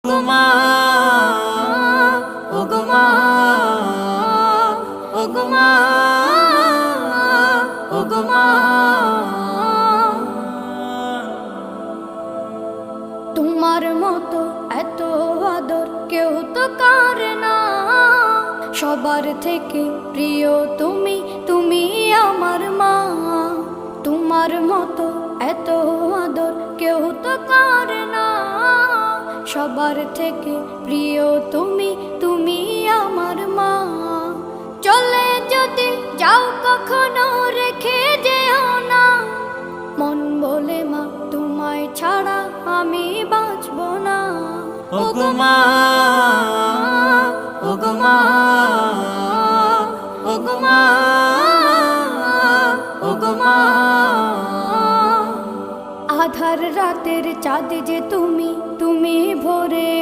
ওগো মা, ওগো মা, ওগো মা। তোমার মতো এত আদর কেউ তো করে না, সবার থেকে প্রিয় তুমি, তুমি আমার মা। তোমার মতো এত আদর কেউ তো করে না, সবার থেকে প্রিয় তুমি, তুমি আমার মা। চলে যদি যাও কখনো রেখে যেও না, মন বলে মা তোমায় ছাড়া আমি বাঁচব না। ওগো মা, ওগো মা, ওগো মা, ওগো মা। আধার রাতের চাঁদ যে তুমি, তুমি ভোর